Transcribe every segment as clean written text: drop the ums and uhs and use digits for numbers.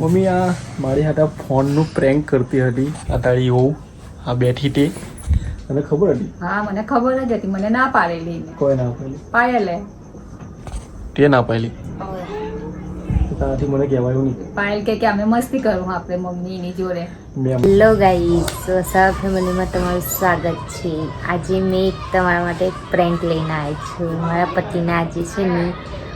Mummy આ મારી હાથે ફોનનું પ્રેન્ક કરતી હતી. આ તારી વહુ આ બેઠી તે તને ખબર હતી? હા મને ખબર જ હતી. મને ના પાડેલી. કોઈ ના પાડેલી? પાયલે તે ના પાડેલી? તારાથી મને કહેવાયું નહીં. પાયલ કે અમે મસ્તી કરું આપણે મમ્મીની જોડે. હેલો ગાઈસ, સા ફેમિલીમાં તમારું સ્વાગત છે. આજે મેં તમારા માટે એક પ્રેન્ક લઈને આવી છું. મારા પતિના આજે છે ને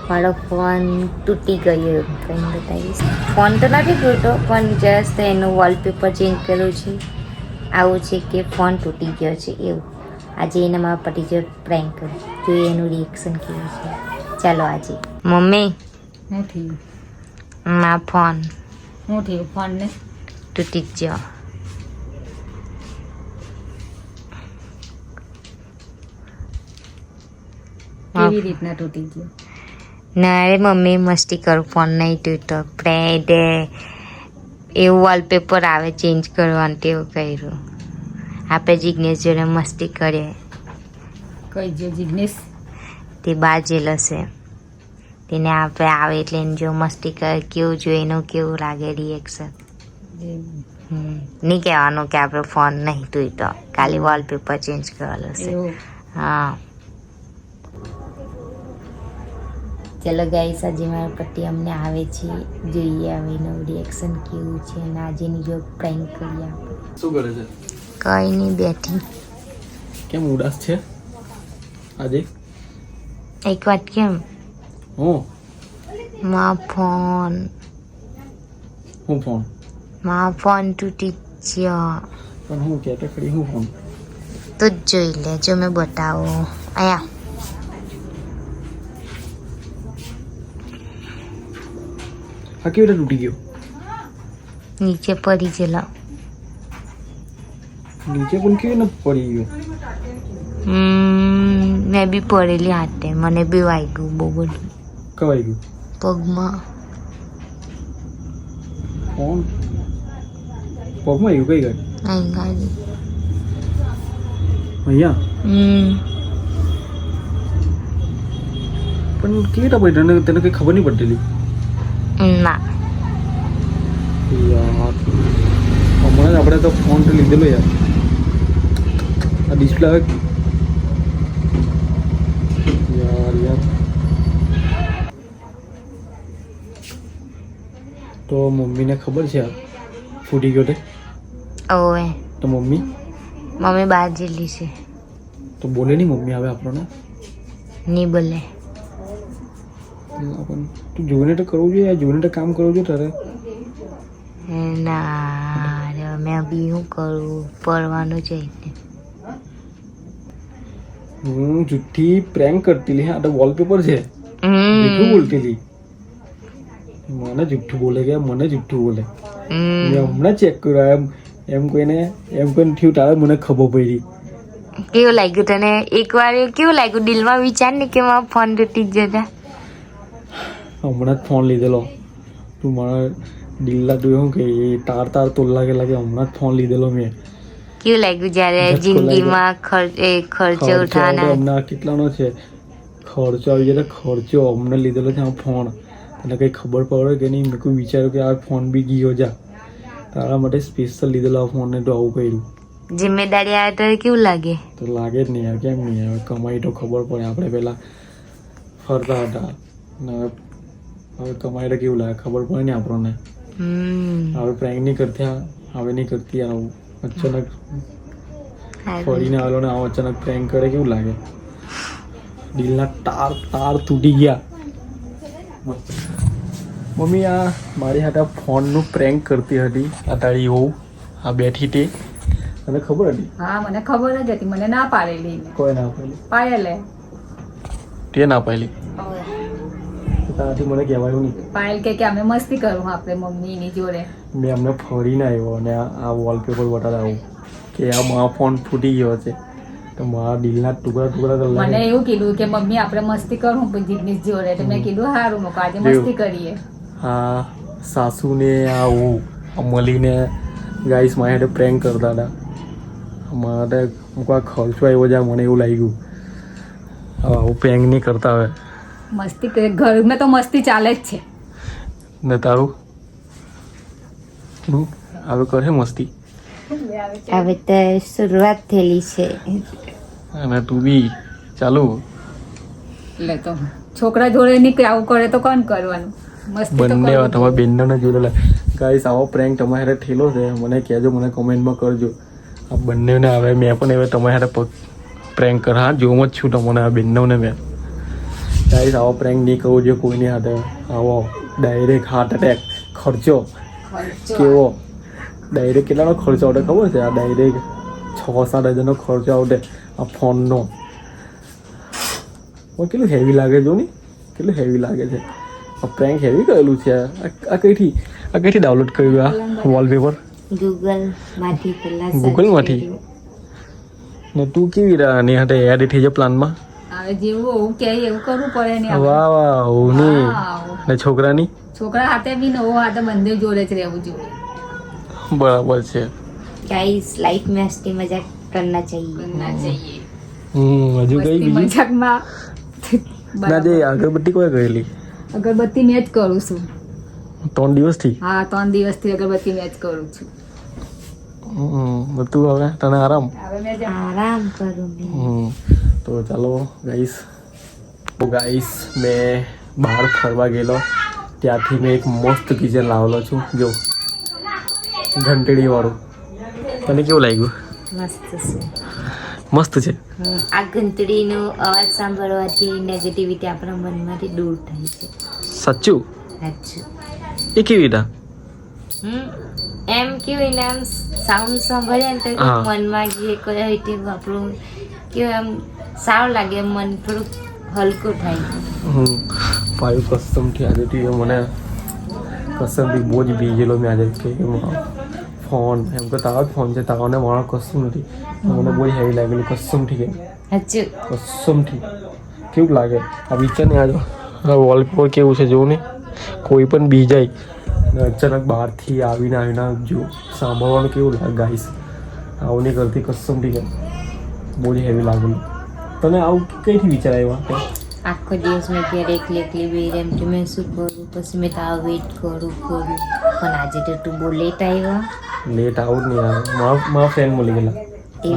મારો ફોન તૂટી ગયો. કંઈ બતાવીશ. ફોન તો નથી તૂટો પણ જસ્ટ એનું વોલપેપર ચેન્જ કર્યું છે. આવું છે કે ફોન તૂટી ગયો છે એવું. આજે એને મારા પતિ જોડે પ્રેન્ક કર્યું. જોઈએ એનું રિએક્શન કેવું છે. ચાલો આજે. મમ્મી શું થયું? મારા ફોન શું થયું? ફોન ને તૂટી ગયો. કેવી રીતના તૂટી ગયો? ના રે મમ્મી, મસ્તી કરું. ફોન નહીં તૂટતો. ફ્રેન્ડ એવું વોલપેપર આવે ચેન્જ કરવાનું તેવું કર્યું. આપણે જિજ્ઞેશ જોડે મસ્તી કરીએ. કઈ જો જિગ્નેશ? તે બાજેલો છે. તેને આપણે આવે એટલે એને જો મસ્તી કરે કેવું જોઈએ એનું કેવું લાગે રિએક્શન. નહીં કહેવાનું કે આપણે ફોન નહીં તૂટતો, ખાલી વોલપેપર ચેન્જ કરવાનો છે. હા ચલો ગાઈસ, આજે મારા પતિ અમને આવે છે. જોઈએ હવે એનું રિએક્શન કેવું છે અને આજેની જો પ્રેન્ક કરીએ આપણે. શું કરે છે? કંઈ નહીં, બેઠી. કેમ ઉદાસ છે આજે? એક વાત કેમ, હું મારો ફોન તૂટી ગયો. પણ હું કહેતો ખરી હું ફોન તો જ જોઈ લે. જો મેં બતાવું અહીંયા. આ કેવી રીતે તૂટી ગયો? નીચે પડી ગયેલો. નીચે પણ કેવી રીતે પડી ગયો? મેં બી પડેલી હાથે. મને બી વાગ્યું બહુ બધું કવાઈ ગયું પગમાં. ફોન પગમાં એવું કઈ ગયું? અહીં ગાડી. અહીંયા પણ કેવી રીતે પડી? તને કઈ ખબર નહીં પડતી? ના યાર હમણાં જ આપણે તો ફોન તો લીધેલો યાર. આ ડિસ્પ્લે યાર તો મમ્મીને ખબર છે ફૂટી ગયો તે? ઓવે તો મમ્મી બહાર જેલી છે. તો બોલે નહીં મમ્મી હવે આપણને? નહીં બોલે. તું જોઈને તો કરવું જોઈએ, જોઈને તો કામ કરવું જોઈએ તારે. ના રે, મેં બી શું કરું, પડવાનું છે. હું જુઠ્ઠી પ્રેન્ક કરતી લી. હા તો વોલપેપર છે. જુઠ્ઠું બોલતી લી. મને જુઠ્ઠું બોલે કે મને જુઠ્ઠું બોલે. મેં હમણાં ચેક કર્યું. એમ કોઈને થયું તારે મને ખબર પડી. કેવું લાગ્યું તને? એકવાર કેવું લાગ્યું દિલમાં? વિચાર ને કે મારો ફોન તૂટી જતા. હમણાં જ ફોન લીધેલો. તું મારા દિલ્લા તું શું કે તાર તોલ્લા કે લાગે. હમણાં જ ફોન લીધેલો મેં. કેવું લાગ્યું જ્યારે જિંદગીમાં ખર્ચો ઉઠાવવાના? હમણાં કેટલાનો છે ખર્ચો આવી જાય. ખર્ચો હમણાં લીધેલો છે આ ફોન. તને કંઈ ખબર પડે કે નહીં? મેં કોઈ વિચાર્યું કે આ ફોન બી ગયો જા. તારા માટે સ્પેશિયલ લીધેલો આ ફોન ને તો આવું કર્યું. જિમ્મેદારી આવે તો કેવું લાગે? તો લાગે જ નહીં યાર. કેમ નહીં? હવે કમાઈ તો ખબર પડે. આપણે પહેલાં ફરતા હતા ને હવે કમાઈ તો કેવું લાગે ખબર પડે ને આપણને. હવે પ્રેન્ક નહીં કરતી, હવે નહીં કરતી. આવું અચાનક ફરીને આવેલો ને આવું અચાનક પ્રેન્ક કરે કેવું લાગે? દિલના તાર તૂટી ગયા. મમ્મી આ મારી હાથે ફોનનું પ્રેન્ક કરતી હતી. આ તારી વહુ આ બેઠી તે તને ખબર હતી? હા મને ખબર જ હતી. મને ના પાડેલી. કોઈ ના પાડેલી? પાયલે તે ના પાડેલી? તારાથી મને કહેવાયું નહીં. પાયલ કે અમે મસ્તી કરું આપણે મમ્મીની જોડે. મેં અમને ફરીને આવ્યો અને આ વોલપેપર બતાવે આવું કે આ મારો ફોન ફૂટી ગયો છે. તો મારા દિલના ટુકડા ટુકડા. મને એવું કીધું કે મમ્મી આપણે મસ્તી કરું જિગ્નેશ જોડે. તો મેં કીધું સારું મૂકો આજે મસ્તી કરીએ. હા સાસુને આ હું મળીને ગાઈસ મારી હાથે પ્રેન્ક કરતા હતા. મારે મૂકવા ખર્ચો આવ્યો છે મને એવું લાગ્યું. હવે આવું પ્રેન્ક નહીં કરતા. હવે મસ્તી ઘરમાં તો મસ્તી ચાલે જ છે ને તારું હવે કરે મસ્તી હવે તો શરૂઆત થયેલી છે. અને તું બી ચાલુ એટલે તો છોકરા જોડે નહીં આવું કરે તો કોણ કરવાનું? મસ્તી તો બંને કરવું તમારા બેનને જોડેલા ગાઈસ આવો પ્રેન્ક તમારે હારે થયેલો છે મને કહેજો, મને કોમેન્ટમાં કરજો. આ બંનેને હવે મેં પણ હવે તમારે હારે પ્રેન્ક કર. હા જોમ જ છું તમને આ બેનને મેં. ગાઈસ આવો પ્રેન્ક નહીં કરવો જોઈએ કોઈની હાથે. આવો ડાયરેક્ટ હાર્ટ એટેક ખર્ચો ખર્ચો. કેવો ડાયરેક્ટ કેટલાનો ખર્ચો આવડે ખબર છે? આ ડાયરેક્ટ 6-7 હજારનો ખર્ચો આવડે આ ફોનનો. કેટલું હેવી લાગે જો ને, કેટલું હેવી લાગે છે. આ પ્રેન્ક હેવી કરેલું છે. આ કઈથી ડાઉનલોડ કર્યું આ વોલપેપર? ગૂગલમાંથી પહેલા ગૂગલમાંથી? ને તું કેવી આની હાથે એડ થઈ જાય પ્લાનમાં? હવે જેવું એવું કે એવું કરવું પડે ને આપણે. વાહ વાહ ઓની વાવ. ને છોકરાની છોકરા હાથે બી નવો હાથે બંને જોડે જ રહેવું જોઈએ. બરાબર છે. गाइस लाइफ में हंसती मजाक करना चाहिए. બનના चाहिए. હજુ કઈ મસ્તી બીજી મજાકમાં ના જે અગરબત્તી કોઈ કરેલી? અગરબત્તી મેં જ કરું છું. 3 દિવસથી? હા 3 દિવસથી અગરબત્તી મેં જ કરું છું. બધું હવે તને આરામ? હવે મેં જેમ आराम करो मैं. તો ચાલો ગાઈસ મેં બહાર ફરવા ગયેલો ત્યાંથી મેં એક મસ્ત કિચન લાવેલો છું. જો ઘંટડી વાળું. તને કેવું લાગ્યું? मस्त છે. મસ્ત છે. આ ઘંટડીનો અવાજ સાંભળવાથી નેગેટિવિટી આપણા મનમાંથી દૂર થાય છે. સાચું? સાચું. એ કેવી રીતે? એમ કેવું ને આમ સાઉન્ડ સાંભળીએ ને તો હા. મનમાં જે કોઈ હોય તે આપણું કેવું આમ સારું લાગે, મન થોડુંક હલકું થાય. પાયું કસમથી આજે તું મને કસમથી બહુ જ બીજેલો મેં આજે કે ફોન એમ કે તારો જ ફોન છે, તારોને મારો કસમ નથી. મને બહુ હેવી લાગેલું કસમથી કે સાચું. કસમથી. કેવું લાગે આ વિચાર ને આજે આ વોલપેપર કેવું છે જોવું ને. કોઈ પણ બી જાય ને અચાનક બહારથી આવીને જો સાંભળવાનું કેવું લાગે ગાઈસ. આવું નહીં કરતી કસમથી કે બહુ જ હેવી લાગેલું. તને આવું કઈથી વિચાર આવ્યા? આખો દિવસ મેં ઘેર એકલી એકલી બેહી એમ કે મેં શું કરું, પછી મેં તારો વેઇટ કરું પણ આજે તો તું બહુ લેટ આવ્યો. લેટ આવું જ નહીં આવે. મારા ફ્રેન્ડ મળી ગયેલા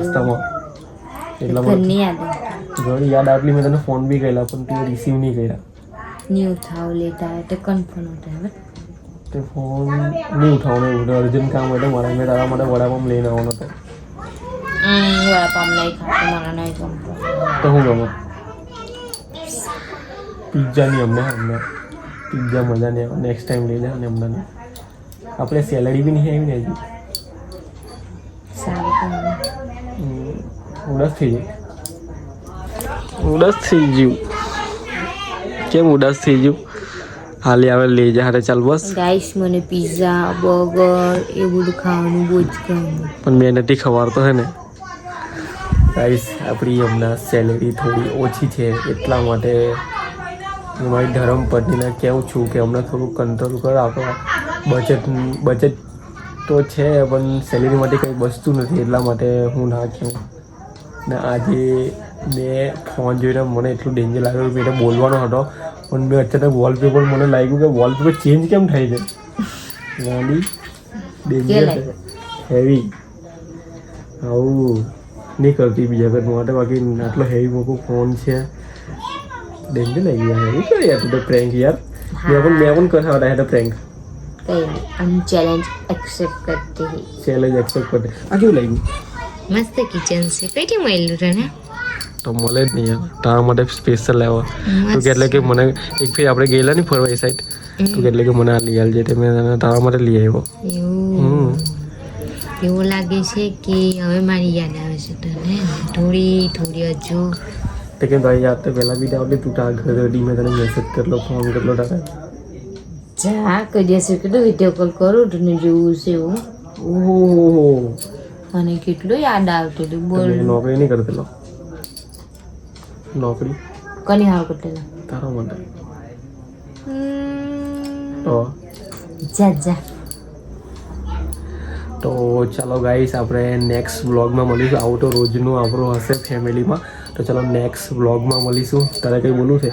રસ્તામાં એટલા ઘરની યાદ ઘણી યાદ આપલી. મેં તને ફોન બી કરેલા પણ તું રિસીવ નહીં કર્યા. નહીં ઉઠાવ લેટ આવે તો કન્ફર્મ ઉઠાવે. તે ફોન નહીં ઉઠાવવાનો એવું અર્જન્ટ કામ હોય તો મારા મેં તારા માટે વડાપાવ લઈને આવવાનો હતો. વડાપાવ નહીં ખાતો, મને નહીં ગમતો. તો હું ગમે પિઝ્ઝાની અમને પિઝ્ઝા મજા નહીં આવે. નેક્સ્ટ ટાઈમ લઈ લે. અને હમણાં નહીં. આપણે સેલરી બી નહીં આવી ને હજી. સારું કરે. ઉદાસ થઈ ગયું. ઉદાસ થઈ ગયું. કેમ ઉદાસ થઈ ગયું? હાલી આવે લઈ જા હારે ચાલ બસ. ગાઈસ મને પિઝા બર્ગર એ બધું ખાવાનું બહુ જ ગમે. પણ મેં નથી ખવાડતો હે ને ગાઈસ. આપણી હમણાં સેલેરી થોડી ઓછી છે એટલા માટે હું મારી ધર્મ પત્નીને કહું છું કે હમણાં થોડું કંટ્રોલ કરો. આપણે બચત તો છે પણ સેલેરી માટે કંઈ બચતું નથી એટલા માટે હું ના કહું. ને આજે મેં ફોન જોઈને મને એટલું ડેન્જર લાગ્યું કે મેં બોલવાનો હતો પણ મેં અચાનક વોલપેપર મને લાગ્યું કે વોલપેપર ચેન્જ કેમ થાય છે. ગાડી ડેન્જર છે, હેવી. આવું નહીં કરતી બીજા કંઈ માટે. બાકી આટલો હેવી મોટો ફોન છે. ડેન્જર લાગી ગયા. હેવી કરી યાર તું તો પ્રેન્ક યાર. મેં પણ કરતા હતા તો પ્રેન્ક. કઈ हम चैलेंज एक्सेप्ट करते हैं. ચેલેન્જ એક્સેપ્ટ કરते. આ કેવું લાગ્યું? મસ્ત કિચન છે. કઈથી મળેલું તને? તો મળે જ નહીં યાર. તારા માટે સ્પેશિયલ લાવવા. તું એટલે કે મને એક ફેર આપણે ગયેલા ને ફરવા એ સાઈડ તું એટલે કે મને આ લઈ આવજે તે મેં તને તારા માટે લઈ આવ્યો. એવું એવું લાગે છે કે હવે મારી યાદ આવે છે તને થોડી હજુ. તે કેમ તારી યાદ તો પહેલાં બી આવડે. તું તારા ઘરે હતી મેં તને મેસેજ કરેલો, ફોન કરેલો તારે. જા કરી દેશે કેટલું વિડીયો કોલ કરું તને જોવું છે એવું. ઓહો અને કેટલું યાદ આવતું હતું બોલ. નોકરી નહીં કરતેલો? નોકરી કોની હાવ કરતેલા? તારા માટે. તો જા તો ચાલો ગાઈસ આપણે નેક્સ્ટ વ્લોગમાં મળીશું. આવું તો રોજનું આપણું હશે ફેમિલીમાં. તો ચાલો નેક્સ્ટ વ્લોગમાં મળીશું. તારે કંઈ બોલવું છે?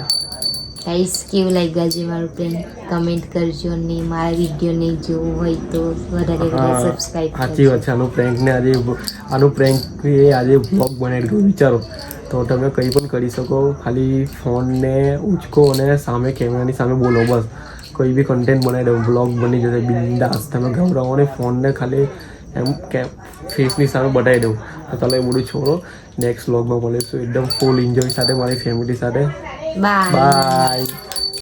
ગાઈસ કેવું લાગ્યું આજે મારું પ્રેન્ક કમેન્ટ કરજો અને મારા વિડીયો નહીં જોવું હોય તો વધારે સબસ્ક્રાઈબ સાચી વાત છે. આનું પ્રેન્ક એ આજે બ્લોગ બનાવી દઉં વિચારો તો તમે કંઈ પણ કરી શકો. ખાલી ફોનને ઉચકો અને સામે કેમેરાની સામે બોલો બસ. કોઈ બી કન્ટેન્ટ બનાવી દઉં બ્લોગ બની જશે બિંદાસ. તમે ગભરાવો ને ફોનને ખાલી એમ કે ફેસની સામે બતાવી દઉં તો ચાલો એ બધું છોડો. નેક્સ્ટ બ્લોગમાં મળીશું એકદમ ફૂલ એન્જોય સાથે મારી ફેમિલી સાથે. બાય. બાય.